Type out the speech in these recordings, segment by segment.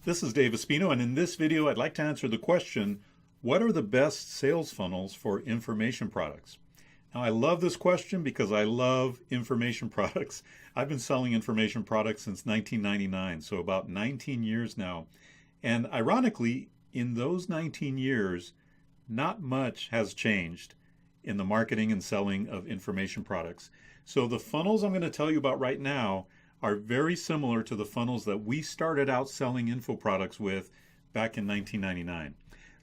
This is Dave Espino, and in this video I'd like to answer the question, what are the best sales funnels for information products? Now I love this question because I love information products. I've been selling information products since 1999, so about 19 years now. And ironically, in those 19 years, not much has changed in the marketing and selling of information products. So the funnels I'm going to tell you about right now are very similar to the funnels that we started out selling info products with back in 1999.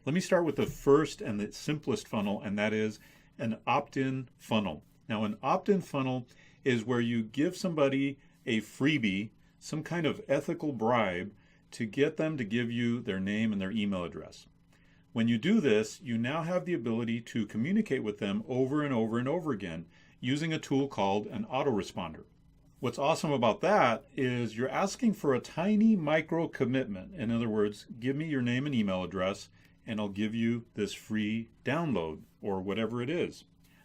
Let me start with the first and the simplest funnel, and that is an opt-in funnel. Now, an opt-in funnel is where you give somebody a freebie, some kind of ethical bribe, to get them to give you their name and their email address. When you do this, you now have the ability to communicate with them over and over and over again using a tool called an autoresponder. What's awesome about that is you're asking for a tiny micro commitment. In other words, give me your name and email address and I'll give you this free download or whatever it is.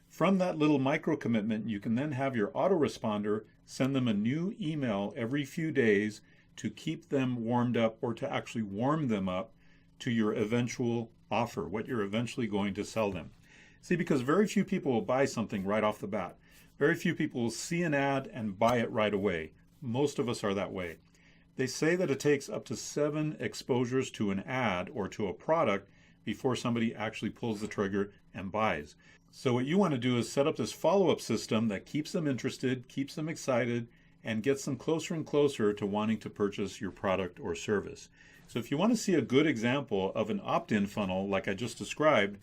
From that little micro commitment, you can then have your autoresponder send them a new email every few days to keep them warmed up or to actually warm them up to your eventual offer, what you're eventually going to sell them. See, because very few people will buy something right off the bat. Very few people will see an ad and buy it right away. Most of us are that way. They say that it takes up to 7 exposures to an ad or to a product before somebody actually pulls the trigger and buys. So what you want to do is set up this follow-up system that keeps them interested, keeps them excited, and gets them closer and closer to wanting to purchase your product or service. So if you want to see a good example of an opt-in funnel like I just described,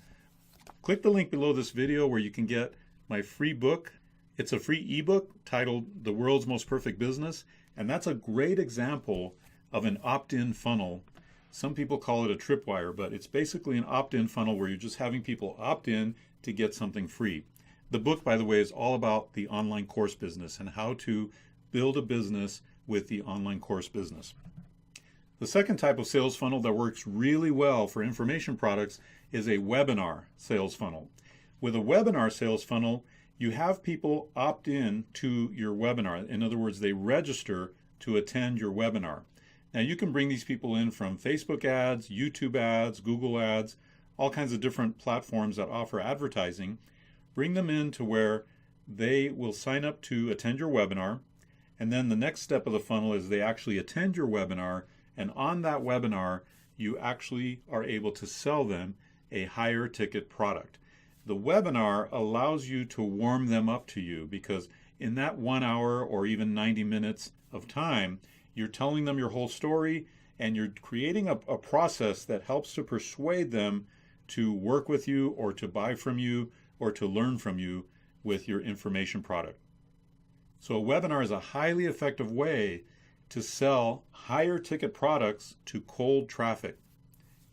click the link below this video where you can get my free book. It's a free ebook titled The World's Most Perfect Business, and that's a great example of an opt-in funnel. Some people call it a tripwire, but it's basically an opt-in funnel where you're just having people opt in to get something free. The book, by the way, is all about the online course business and how to build a business with the online course business. The second type of sales funnel that works really well for information products is a webinar sales funnel. With a webinar sales funnel, you have people opt in to your webinar. In other words, they register to attend your webinar. Now you can bring these people in from Facebook ads, YouTube ads, Google ads, all kinds of different platforms that offer advertising. Bring them in to where they will sign up to attend your webinar. And then the next step of the funnel is they actually attend your webinar. And on that webinar, you actually are able to sell them a higher ticket product. The webinar allows you to warm them up to you because in that 1 hour or even 90 minutes of time, you're telling them your whole story and you're creating a process that helps to persuade them to work with you or to buy from you or to learn from you with your information product. So a webinar is a highly effective way to sell higher ticket products to cold traffic.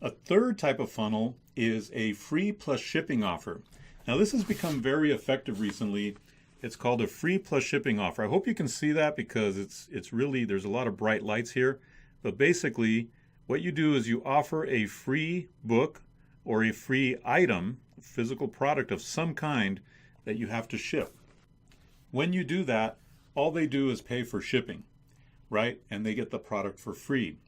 A third type of funnel is a free plus shipping offer. Now this has become very effective recently. It's called a free plus shipping offer. I hope you can see that because it's really, there's a lot of bright lights here. But basically what you do is you offer a free book or a free item, a physical product of some kind that you have to ship. When you do that, all they do is pay for shipping, right? And they get the product for free.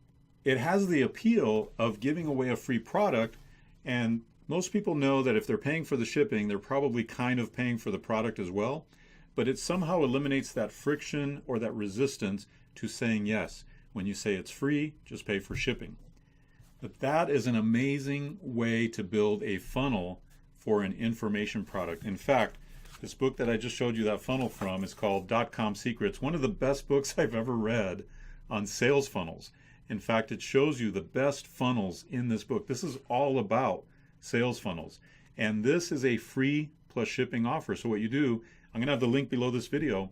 It has the appeal of giving away a free product, and most people know that if they're paying for the shipping, they're probably kind of paying for the product as well, but it somehow eliminates that friction or that resistance to saying yes. When you say it's free, just pay for shipping. But that is an amazing way to build a funnel for an information product. In fact, this book that I just showed you that funnel from is called .com Secrets, one of the best books I've ever read on sales funnels. In fact, it shows you the best funnels in this book. This is all about sales funnels. And this is a free plus shipping offer. So what you do, I'm going to have the link below this video.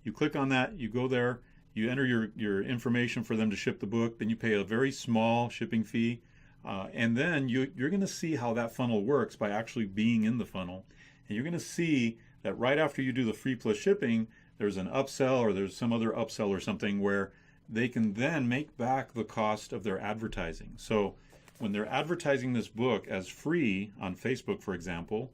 You click on that, you go there, you enter your information for them to ship the book, then you pay a very small shipping fee. And then you're going to see how that funnel works by actually being in the funnel. And you're going to see that right after you do the free plus shipping, there's an upsell or there's some other upsell or something where they can then make back the cost of their advertising. So when they're advertising this book as free on Facebook, for example,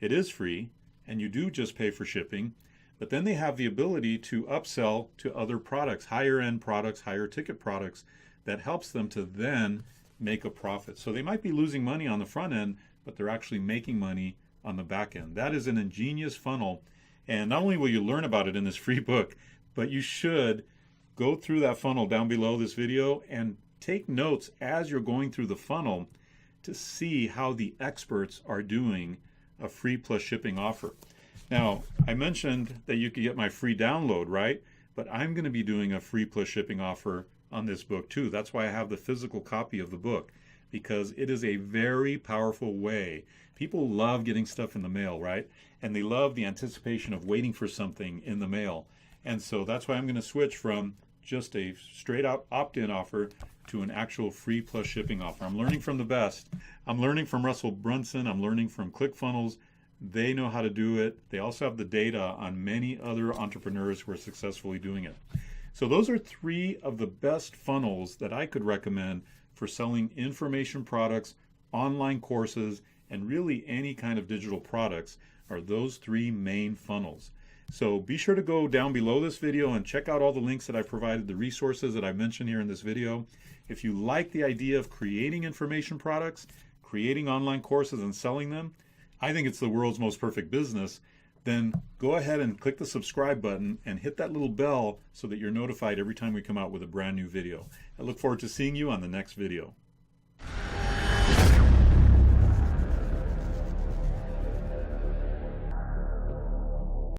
it is free and you do just pay for shipping, but then they have the ability to upsell to other products, higher end products, higher ticket products that helps them to then make a profit. So they might be losing money on the front end, but they're actually making money on the back end. That is an ingenious funnel. And not only will you learn about it in this free book, but you should go through that funnel down below this video and take notes as you're going through the funnel to see how the experts are doing a free plus shipping offer. Now, I mentioned that you could get my free download, right? But I'm going to be doing a free plus shipping offer on this book too. That's why I have the physical copy of the book, because it is a very powerful way. People love getting stuff in the mail, right? And they love the anticipation of waiting for something in the mail. And so that's why I'm going to switch from just a straight out opt-in offer to an actual free plus shipping offer. I'm learning from the best. I'm learning from Russell Brunson. I'm learning from ClickFunnels. They know how to do it. They also have the data on many other entrepreneurs who are successfully doing it. So those are 3 of the best funnels that I could recommend for selling information products, online courses, and really any kind of digital products are those 3 main funnels. So be sure to go down below this video and check out all the links that I provided, the resources that I mentioned here in this video. If you like the idea of creating information products, creating online courses and selling them, I think it's the world's most perfect business. Then go ahead and click the subscribe button and hit that little bell so that you're notified every time we come out with a brand new video. I look forward to seeing you on the next video.